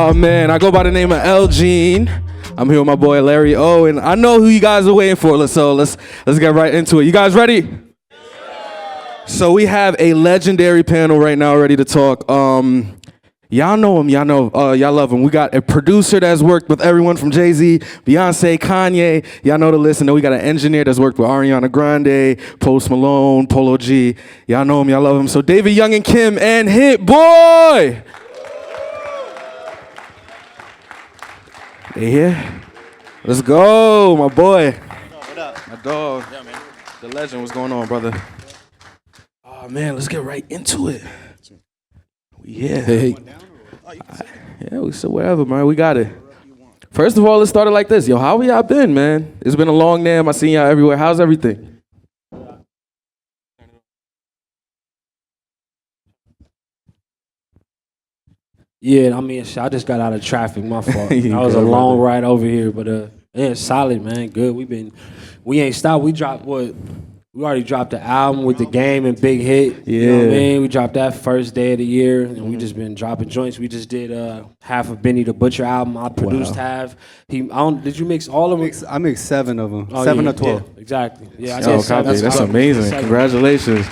Oh man, I go by the name of Elgene. I'm here with my boy Larry O, and I know who you guys are waiting for. So let's get right into it. You guys ready? So we have a legendary panel right now ready to talk. Y'all know him, y'all love him. We got a producer that's worked with everyone from Jay-Z, Beyonce, Kanye. Y'all know the list. And then we got an engineer that's worked with Ariana Grande, Post Malone, Polo G. Y'all know him, y'all love him. So David, Yungin, Kim, and Hit Boy. They here? Let's go, my boy. What up? My dog. Yeah, man. The legend. What's going on, brother? Oh man, let's get right into it. Yeah. Hey. Yeah, we sit wherever, man. We got it. First of all, let's start it like this. Yo, how y'all been, man? It's been a long time. I seen y'all everywhere. How's everything? Yeah, I mean, I just got out of traffic. My fault. You That was a good, long brother. ride over here, but yeah, solid, man. Good. We ain't stopped. We dropped what? We already dropped the album with the game and Big Hit. You know what I Yeah. mean? We dropped that first day of the year, and we just been dropping joints. We just did half of Benny the Butcher album. I produced half. Did you mix all of them? I mixed 7 of them. Oh, 7 yeah, or 12. yeah, exactly. Yeah, I Oh, did seven. copy. That's Seven. amazing. Seven. Congratulations.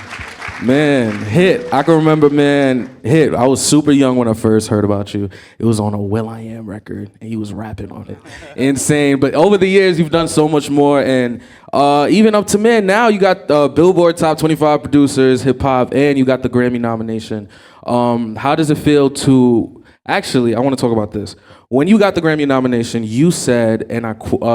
Man, Hit. I can remember, man, Hit. I was super young when I first heard about you. It was on a will.i.am record, and he was rapping on it. Insane. But over the years, you've done so much more. And even up to, man, now you got Billboard Top 25 Producers, Hip Hop, and you got the Grammy nomination. How does it feel to... Actually, I want to talk about this. When you got the Grammy nomination, you said, and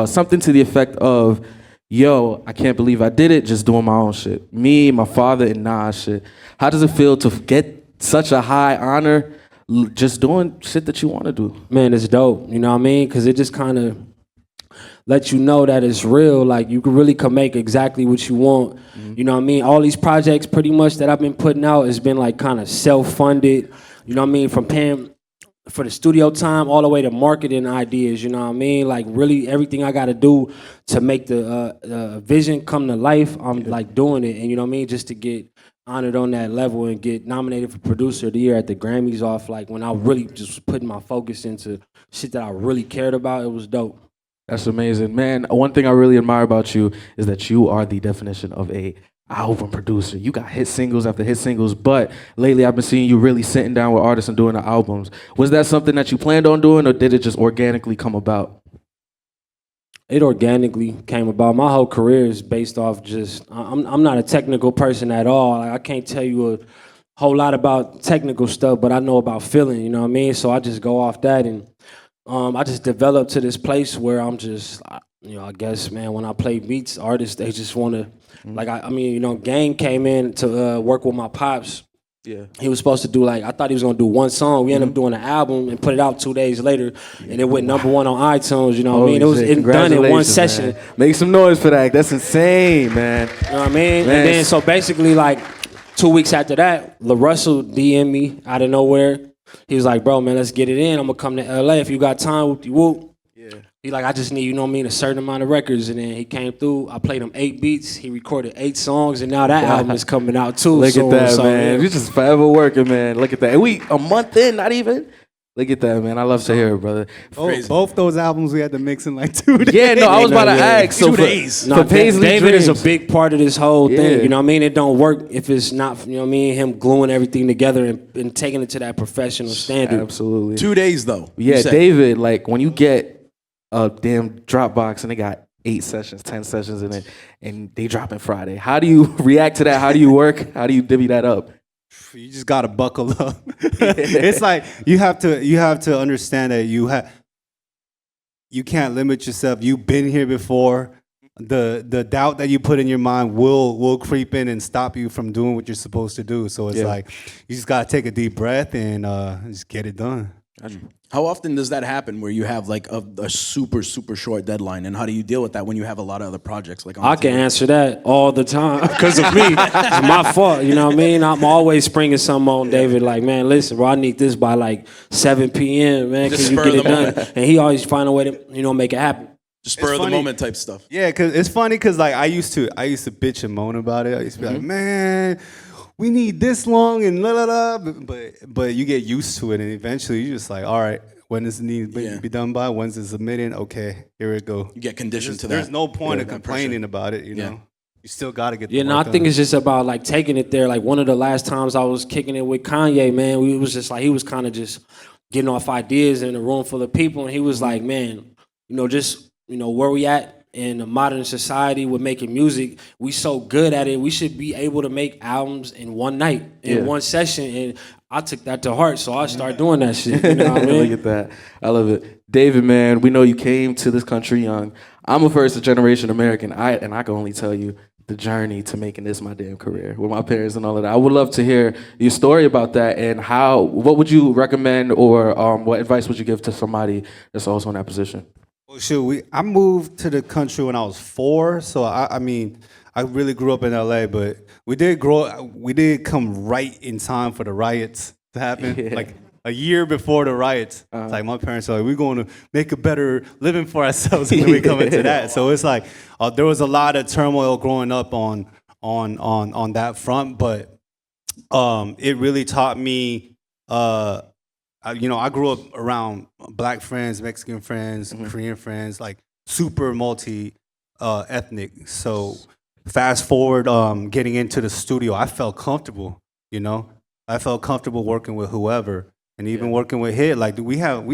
something to the effect of, yo, I can't believe I did it, just doing my own shit. Me, my father, and Nas shit. How does it feel to get such a high honor just doing shit that you want to do? Man, it's dope. You know what I mean? Because it just kind of lets you know that it's real. Like, you can make exactly what you want. You know what I mean? All these projects pretty much that I've been putting out has been like kind of self-funded. You know what I mean? From paying for the studio time all the way to marketing ideas, you know what I mean? Like, really everything I got to do to make the vision come to life, I'm like doing it. And you know what I mean? Just to get honored on that level and get nominated for Producer of the Year at the Grammys off, like when I really just was putting my focus into shit that I really cared about, it was dope. That's amazing. Man, one thing I really admire about you is that you are the definition of a album producer. You got hit singles after hit singles, but lately I've been seeing you really sitting down with artists and doing the albums. Was that something that you planned on doing, or did it just organically come about? It organically came about. My whole career is based off just, I'm not a technical person at all. Like, I can't tell you a whole lot about technical stuff, but I know about feeling, you know what I mean? So I just go off that, and I just developed to this place where I'm just, you know, I guess, man, when I play beats, artists, they just want to, like, I mean, you know, Gang came in to work with my pops. Yeah. He was supposed to do, like, I thought he was going to do one song. We ended up doing an album and put it out 2 days later, and it went #1 on iTunes, you know what I mean? It was done in one session. Man. Make some noise for that. That's insane, man. You know what I mean? Man. And then, so basically, like, 2 weeks after that, LaRussell DM'd me out of nowhere. He was like, bro, man, let's get it in. I'm going to come to L.A. if you got time, whoop-de-whoop. He like, I just need, you know what I mean, a certain amount of records. And then he came through. I played him 8 beats. He recorded 8 songs, and now that album is coming out too. Look at that, so, man. Yeah. You're just forever working, man. Look at that. And we a month in, not even. Look at that, man. I love to hear it, brother. Both those albums we had to mix in like 2 days. Yeah, no, I was about to ask. So 2 for, days. No, for Paisley David is a Dreams. big part of this whole Yeah. thing. You know what I mean? It don't work if it's not, you know what I mean, him gluing everything together and taking it to that professional standard. Absolutely. 2 days though. you Yeah, said. David, like when you get a damn Dropbox and they got 8 sessions, 10 sessions in it, and they drop it Friday. How do you react to that? How do you work? How do you divvy that up? You just gotta buckle up. It's like you have to understand that you can't limit yourself. You've been here before. The doubt that you put in your mind will creep in and stop you from doing what you're supposed to do. So it's like you just gotta take a deep breath and just get it done. How often does that happen where you have like a super short deadline, and how do you deal with that when you have a lot of other projects? Like on I the can table? answer that all the time because of me. It's my fault, you know what I mean? I'm always springing something on David like, man, listen, bro, I need this by like 7 p.m., man. Just Can you spur get it the done? moment. And he always find a way to, you know, make it happen. Just spur of the funny. moment type stuff. Yeah, cause it's funny because like I used to bitch and moan about it. I used to be like, man, we need this long and la la la. But you get used to it, and eventually you're just like, all right, when this needs to be done by, when's it submitting? Okay, here it go. You get conditioned to that. There's no point of that complaining about it, you know. You still got to get the Yeah, no, work I think done. it's just about like taking it there. Like one of the last times I was kicking it with Kanye, man, we was just like he was kind of just getting off ideas in a room full of people, and he was like, man, you know, just where we at in a modern society with making music, we so good at it. We should be able to make albums in one night, in one session, and I took that to heart, so I started doing that shit. You know what I mean? Look at that. I love it. David, man, we know you came to this country young. I'm a first-generation American, and I can only tell you the journey to making this my damn career with my parents and all of that. I would love to hear your story about that and what would you recommend or what advice would you give to somebody that's also in that position? Well, shoot, I moved to the country when I was 4, so I mean, I really grew up in LA, but we did come right in time for the riots to happen, like a year before the riots. It's like my parents are like, we're going to make a better living for ourselves, and then we come into that. So it's like there was a lot of turmoil growing up on that front, but it really taught me. I grew up around Black friends, Mexican friends, Korean friends, like super ethnic. So fast forward, getting into the studio, I felt comfortable. I felt comfortable working with whoever, and even working with Hit. Like we have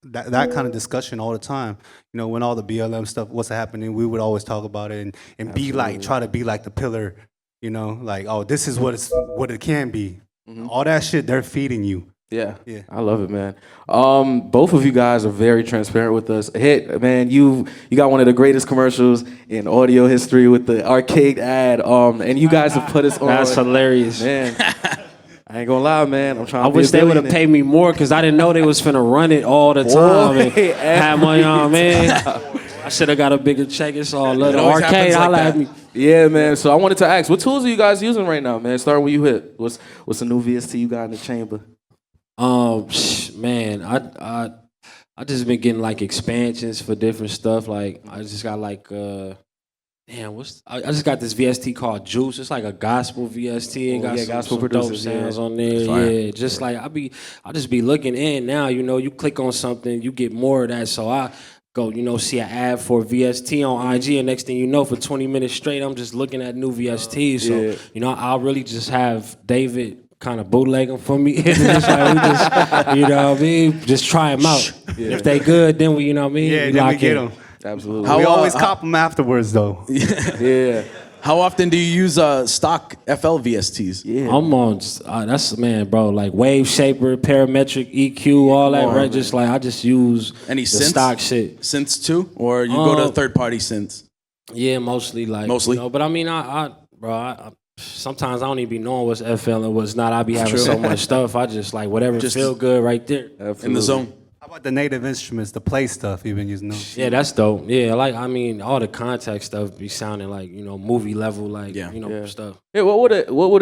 that kind of discussion all the time. When all the BLM stuff was happening, we would always talk about it and be like, try to be like the pillar. Like, oh, this is what it can be. All that shit they're feeding you. Yeah, I love it, man. Both of you guys are very transparent with us. Hit, man, you got one of the greatest commercials in audio history with the arcade ad. And you guys have put us on. That's hilarious, man. I ain't gonna lie, man. I'm trying. I wish they would have paid me more because I didn't know they was finna run it all the time and have money on, man. I should have got a bigger check. It's all love. Arcade, holla at me. Yeah, man. So I wanted to ask, what tools are you guys using right now, man? Starting with you, Hit. What's the new VST you got in the chamber? Man, I just been getting like expansions for different stuff. Like I just got like I just got this VST called Juice. It's like a gospel VST. It got some dope sounds on there. Yeah, just like I just be looking in now. You click on something, you get more of that. So I go, see an ad for VST on IG, and next thing you know, for 20 minutes straight, I'm just looking at new VSTs. So I'll really just have David kind of bootleg them for me. Just like, you know what I mean? Just try them out. If they good, then we, you know what I mean? Yeah, then we get them. Absolutely. We always cop them afterwards, though. Yeah. How often do you use stock FL VSTs? Yeah. I'm on, bro, like wave shaper, parametric, EQ, all that, right? Just like, I just use Any the synths? stock shit. Synths too? Or you go to third-party synths? Yeah, mostly. But I mean, sometimes I don't even be knowing what's FL and what's not. I be having so much stuff. I just like whatever just feel good right there. Absolutely. In the zone. How about the native instruments, the play stuff you've been using those? Yeah, that's dope. Yeah, all the contact stuff be sounding like, movie level, stuff. Yeah, what would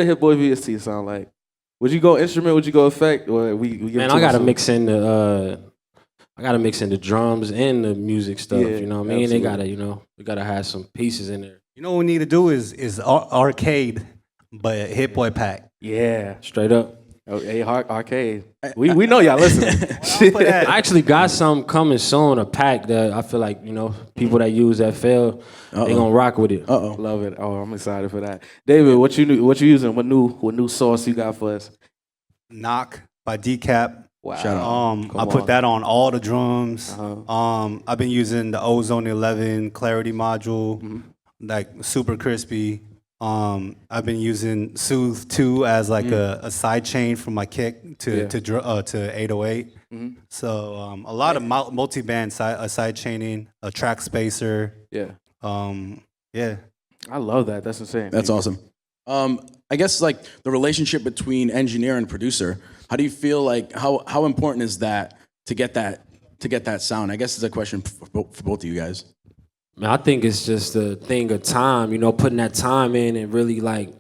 a Hit Boy VST sound like? Would you go instrument? Would you go effect? Or we Man, I gotta mix in the drums and the music stuff. Yeah, you know what I mean? absolutely. They gotta, we gotta have some pieces in there. What we need to do is arcade, but a Hit Boy pack. Yeah. Straight up. Oh, hey, arcade. We know y'all listening. I actually got something coming soon, a pack that I feel like, people that use FL, they gonna rock with it. Love it. Oh, I'm excited for that. David, what you using? What new sauce you got for us? Knock by Decap. Wow. Shout out. I put that on all the drums. I've been using the Ozone 11 Clarity module, like super crispy. I've been using Soothe 2 as like a side chain from my kick to 808. So a lot of multi-band side chaining, a track spacer. Yeah. Yeah. I love that. That's insane. That's awesome. I guess like the relationship between engineer and producer. How do you feel like how important is that to get that sound? I guess it's a question for both of you guys. Man, I think it's just a thing of time, putting that time in and really like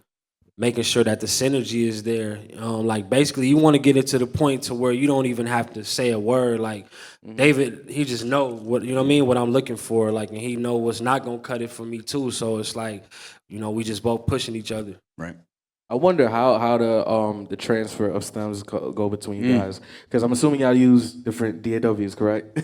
making sure that the synergy is there. Like basically you want to get it to the point to where you don't even have to say a word. Like David, he just know what, what I'm looking for. Like, and he know what's not going to cut it for me too. So it's like, we just both pushing each other. Right. I wonder how the transfer of stems go between you guys, because I'm assuming y'all use different DAWs, correct?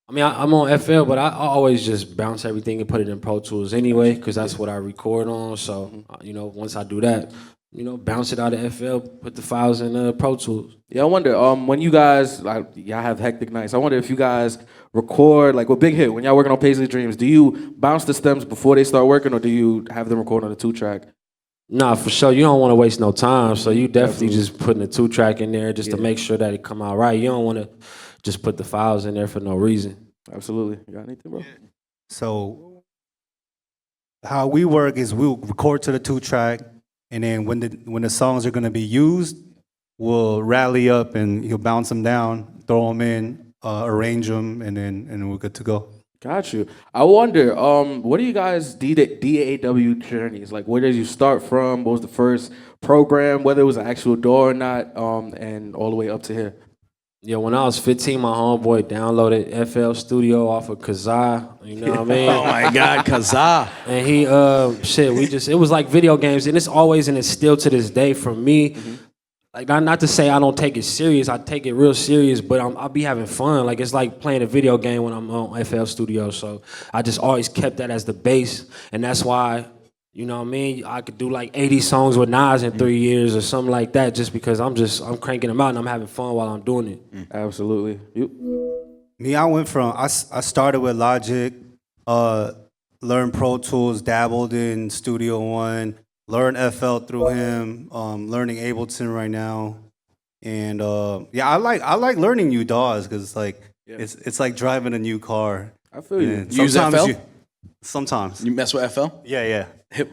I mean, I'm on FL, but I always just bounce everything and put it in Pro Tools anyway, because that's what I record on. So, you know, once I do that, you know, bounce it out of FL, put the files in Pro Tools. Yeah, I wonder, when you guys, like, y'all have hectic nights, I wonder if you guys record, like with Big Hit, when y'all working on Paisley Dreams, do you bounce the stems before they start working, or do you have them record on a 2-track? Nah, for sure. You don't want to waste no time, so you definitely just putting a 2-track in there just to make sure that it come out right. You don't want to just put the files in there for no reason. Absolutely. You got anything, bro? So how we work is we'll record to the 2-track, and then when the songs are gonna be used, we'll rally up and you'll bounce them down, throw them in, arrange them, and we're good to go. Got you. I wonder, what are you guys DAW journeys? Like, where did you start from? What was the first program, whether it was an actual DAW or not, and all the way up to here? Yeah, when I was 15, my homeboy downloaded FL Studio off of Kazaa. You know what I mean? Oh my God, Kazaa. And he, it was like video games, and it's always, and it's still to this day for me. Like, not to say I don't take it serious, I take it real serious, but I'll be having fun. Like, it's like playing a video game when I'm on FL Studio. So I just always kept that as the base, and that's why, you know what I mean, I could do like 80 songs with Nas in 3 years or something like that, just because I'm cranking them out and I'm having fun while I'm doing it. Absolutely. You? Me, I started with Logic, learned Pro Tools, dabbled in Studio One, learned FL through him, learning Ableton right now, and I like learning new DAWs because it's like driving a new car. I feel you. And You use FL? Sometimes. You mess with FL? Yeah.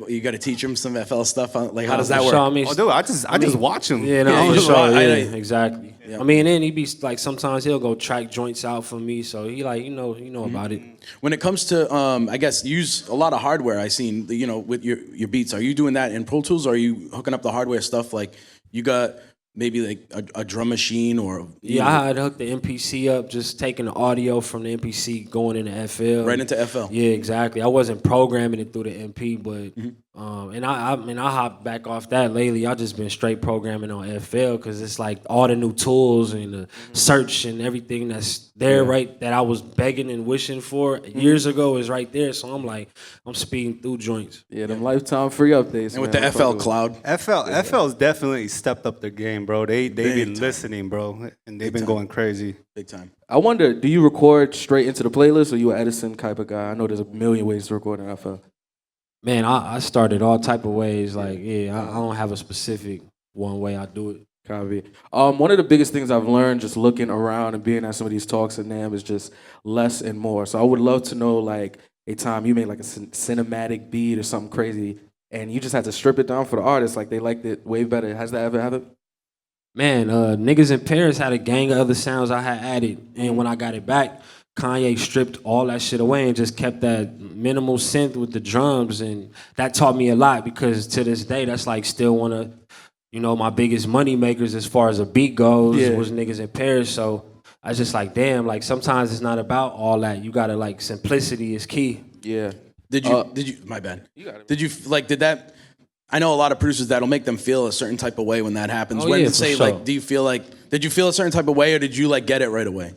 You got to teach him some FL stuff. Like, how does that work? Sure, I mean, Oh, dude, I just watch him. yeah, no, Yeah, for sure, I yeah, know. exactly. Yeah. I mean, and then he be like, sometimes he'll go track joints out for me, so he like, you know about it. When it comes to, I guess, you use a lot of hardware. I seen, you know, with your beats. Are you doing that in Pro Tools, or are you hooking up the hardware stuff? Like, you got maybe like a drum machine or Yeah, I had hooked the MPC up, just taking the audio from the MPC, going into FL. right into FL. Yeah, exactly. I wasn't programming it through the MP, but and I hopped back off that lately. I just been straight programming on FL because it's like all the new tools and the search and everything that's there, right, that I was begging and wishing for years ago is right there. So I'm like, I'm speeding through joints. Yeah, them lifetime free updates. And with man. the I'm FL fucking with Cloud. FL's definitely stepped up their game, bro. They Big been time. listening, bro, and they've been time. going crazy. Big time. I wonder, do you record straight into the playlist, or you an Edison type of guy? I know there's a million ways to record in FL. Man, I started all type of ways. Like, I don't have a specific one way I do it. Copy. One of the biggest things I've learned just looking around and being at some of these talks at NAMM is just less and more. So I would love to know, like, a time you made like a cinematic beat or something crazy, and you just had to strip it down for the artist. Like, they liked it way better. Has that ever happened? Man, Niggas in Paris had a gang of other sounds I had added, and when I got it back, Kanye stripped all that shit away and just kept that minimal synth with the drums, and that taught me a lot because to this day, that's like still one of, you know, my biggest money makers as far as a beat goes was Niggas in Paris. So I was just like, damn, like sometimes it's not about all that. You gotta like simplicity is key. Yeah. Did you? My bad. You got it. Did that? I know a lot of producers that'll make them feel a certain type of way when that happens. Oh, when yeah, to for say sure. like, did you feel a certain type of way, or did you like get it right away?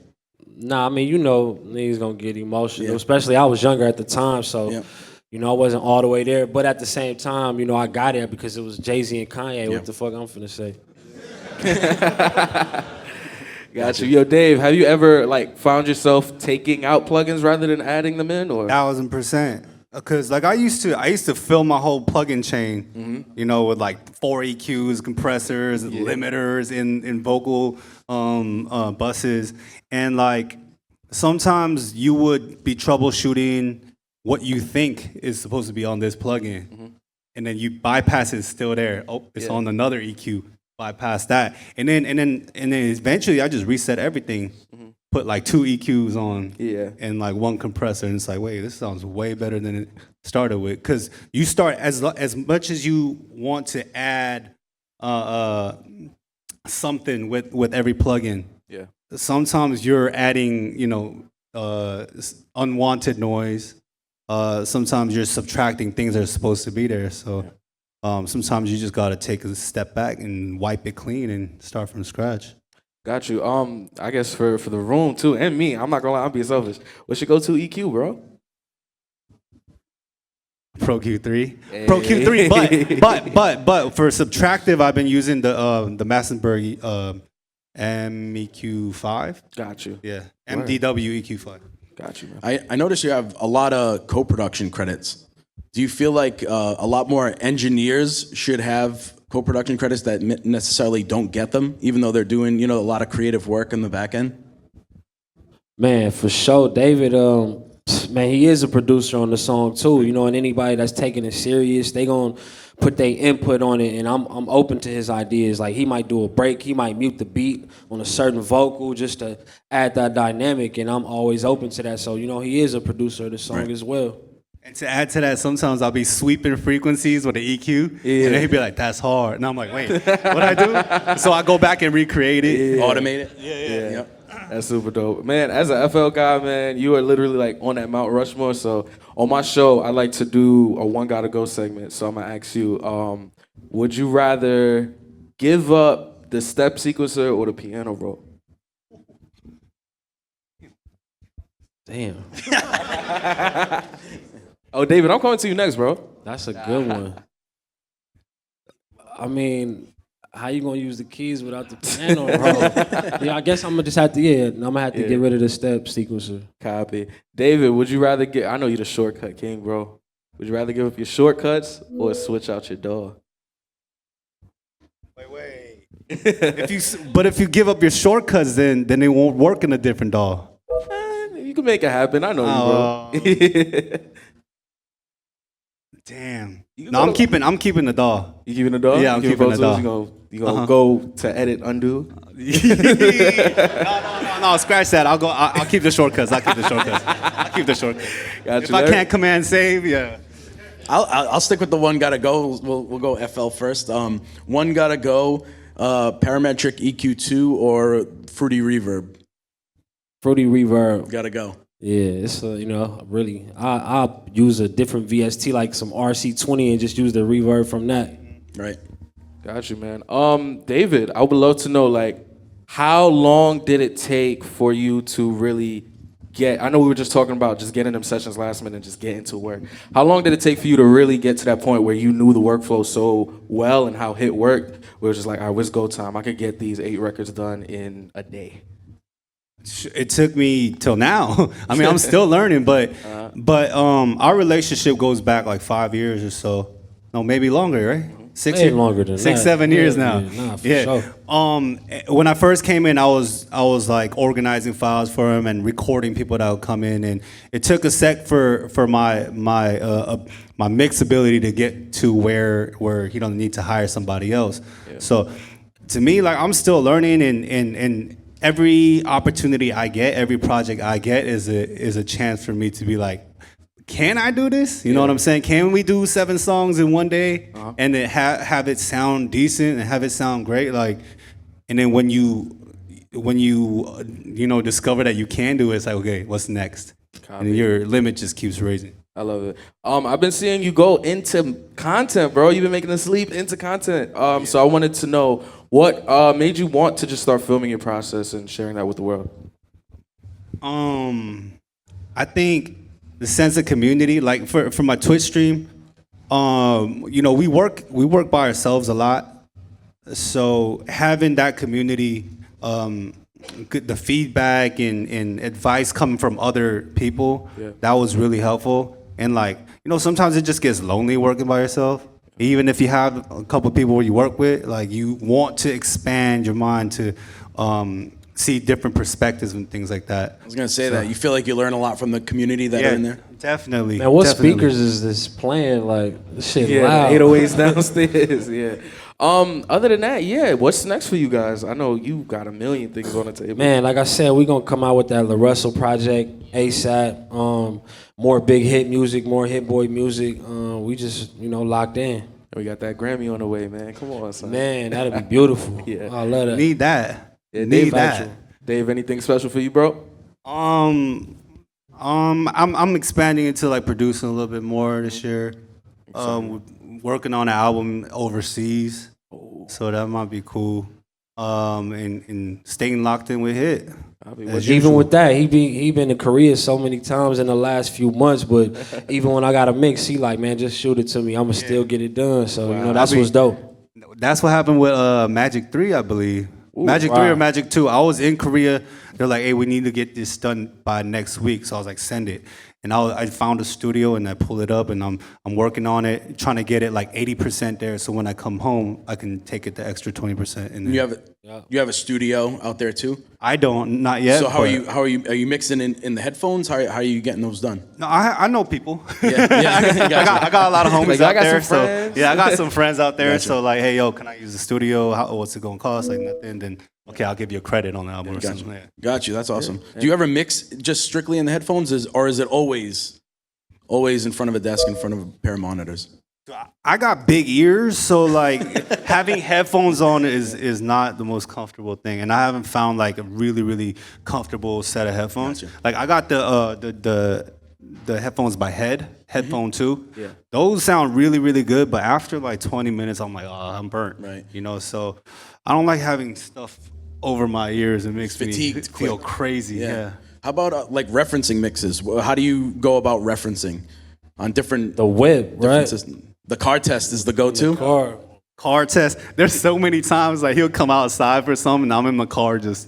Nah, I mean, you know, niggas gonna get emotional. Especially I was younger at the time, so you know, I wasn't all the way there. But at the same time, you know, I got it because it was Jay-Z and Kanye. What the fuck I'm finna say? Got you. Yo, Dave, have you ever like found yourself taking out plugins rather than adding them in, or? 1000%. Because like I used to fill my whole plugin chain, you know, with like 4 EQs, compressors, limiters in vocal buses, and like sometimes you would be troubleshooting what you think is supposed to be on this plugin, and then you bypass it, it's still there. Oh, it's on another EQ. Bypass that, and then eventually I just reset everything. Put like 2 EQs on and like 1 compressor, and it's like, wait, this sounds way better than it started with. Because you start as much as you want to add something with every plugin. Yeah. Sometimes you're adding, you know, unwanted noise. Sometimes you're subtracting things that are supposed to be there. So sometimes you just gotta take a step back and wipe it clean and start from scratch. Got you. I guess for the room too, and me, I'm not gonna lie, I'm being selfish. What's your go-to EQ, bro? Pro Q3, Pro Q3, but for subtractive, I've been using the Massenburg MEQ5. Got you. Yeah, MDW EQ5. Got you, man. I noticed you have a lot of co-production credits. Do you feel like a lot more engineers should have co-production credits that necessarily don't get them, even though they're doing, a lot of creative work in the back end? Man, for sure, David. Man, he is a producer on the song too. And anybody that's taking it serious, they gonna put their input on it. And I'm open to his ideas. Like he might do a break, he might mute the beat on a certain vocal just to add that dynamic. And I'm always open to that. So he is a producer of the song as well. And to add to that, sometimes I'll be sweeping frequencies with the EQ, and then he'd be like, "That's hard," and I'm like, "Wait, what I do?" So I go back and recreate it, automate it. Yeah. Yep. That's super dope. Man, as an FL guy, man, you are literally like on that Mount Rushmore. So on my show, I like to do a One Gotta Go segment. So I'm gonna ask you, would you rather give up the step sequencer or the piano roll? Damn, Oh, David, I'm coming to you next, bro. that's a good one. I mean, how you gonna use the keys without the piano roll? Yeah, I guess I'm gonna just have to. I'm gonna have to get rid of the step sequencer. Copy. David, would you rather get, I know you're the shortcut king, bro. Would you rather give up your shortcuts or switch out your DAW? Wait. If you give up your shortcuts, then it won't work in a different DAW. You can make it happen. I know you, bro. Damn. No, I'm keeping the DAW. You keeping the DAW? Yeah, I'm keeping the DAW. You gonna go to edit, undo? No, scratch that. I'll keep the shortcuts. I'll keep the shortcuts. If I can't command save, yeah. I'll stick with the One Gotta Go. We'll go FL first. One Gotta Go, parametric EQ2 or Fruity Reverb. Fruity Reverb. Gotta go. Yeah, it's really. I use a different VST like some RC20 and just use the reverb from that. Right. Got you, man. David, I would love to know, like, how long did it take for you to really get? I know we were just talking about just getting them sessions last minute and just getting to work. How long did it take for you to really get to that point where you knew the workflow so well and how HIT worked? Where it was just like, all right, what's go time? I could get these 8 records done in a day. It took me till now. I mean, I'm still learning, but our relationship goes back like 5 years or so. No, maybe longer, right? 6 years longer than 6, that. 7 years now. Nah, for sure. When I first came in, I was like organizing files for him and recording people that would come in, and it took a sec for my mix ability to get to where he don't need to hire somebody else. Yeah. So to me, like, I'm still learning, and every opportunity I get, every project I get is a chance for me to be like, can I do this? You know what I'm saying? Can we do 7 songs in one day and then have it sound decent and have it sound great? Like, and then when you discover that you can do it, it's like, okay, what's next? And your limit just keeps raising. I love it. I've been seeing you go into content, bro. You've been making this leap into content. So I wanted to know what made you want to just start filming your process and sharing that with the world. I think the sense of community, like for my Twitch stream, we work by ourselves a lot. So having that community, the feedback and advice coming from other people, that was really helpful. And like, sometimes it just gets lonely working by yourself. Even if you have a couple of people where you work with, like, you want to expand your mind to see different perspectives and things like that. I was gonna say that. You feel like you learn a lot from the community that are in there? Definitely. Man, what speakers is this playing? Like, this shit loud. 808s downstairs, yeah. Other than that, what's next for you guys? I know you got a million things on the table. Man, like I said, we're gonna come out with that La Russell project ASAP. More big hit music, more hit boy music. We just, locked in. We got that Grammy on the way, man. Come on, son. Man, that'd be beautiful. Yeah. I love that. Need that. Yeah, Need that. Dave, anything special for you, bro? I'm expanding into like producing a little bit more this year. Working on an album overseas, so that might be cool. And staying locked in with Hit. Even with that, he been to Korea so many times in the last few months. But even when I got a mix, he like, man, just shoot it to me. I'ma still get it done. So you know that's what's dope. That's what happened with Magic 3, I believe. Magic 3 or Magic 2. I was in Korea. They're like, hey, we need to get this done by next week. So I was like, send it. And I found a studio and I pull it up and I'm working on it, trying to get it like 80% there. So when I come home, I can take it the extra 20%. And you have a studio out there too? I don't, not yet. So how are you mixing in the headphones? How are you getting those done? No, I know people. Yeah. I got a lot of homies out there. Some friends. So yeah, I got some friends out there. So like, hey, yo, can I use the studio? What's it gonna cost? Like nothing. Then okay, I'll give you a credit on the album or something. Yeah. Got you. That's awesome. Do you ever mix just strictly in the headphones, or is it always in front of a desk, in front of a pair of monitors? I got big ears, so like having headphones on is not the most comfortable thing, and I haven't found like a really comfortable set of headphones. Gotcha. Like I got the headphones by Headphone 2. Yeah. Those sound really good, but after like 20 minutes, I'm like, oh, I'm burnt. Right. You know, so I don't like having stuff over my ears. It makes me Fatigued feel quick. crazy. Yeah. How about like referencing mixes? How do you go about referencing on different The whip, right? systems? The car test is the go-to. Car test. There's so many times like he'll come outside for something and I'm in my car just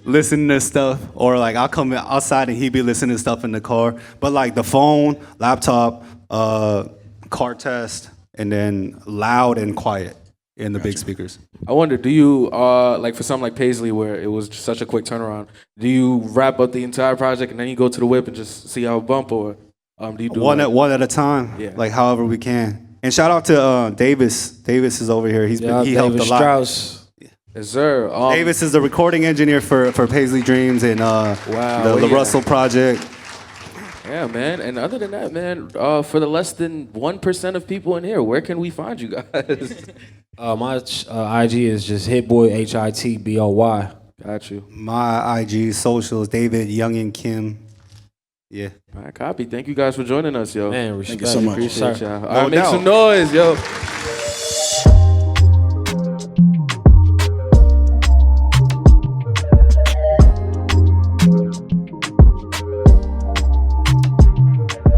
listening to stuff, or like I'll come outside and he'd be listening to stuff in the car. But like the phone, laptop, car test, and then loud and quiet in the big speakers. I wonder, do you like for something like Paisley where it was just such a quick turnaround? Do you wrap up the entire project and then you go to the whip and just see how it bump, or do you do one at a time? Yeah. Like however we can. And shout out to Davis. Davis is over here. He helped a lot. Strauss. Yes, sir. Davis is the recording engineer for Paisley Dreams and the Russell Project. Yeah, man. And other than that, man, for the less than 1% of people in here, where can we find you guys? My IG is just Hitboy HITBOY. Got you. My IG socials, David Yungin Kim. Yeah. All right, copy. Thank you guys for joining us, yo. Man, respect. you so much. Appreciate y'all. All No right, make doubt. some noise, yo.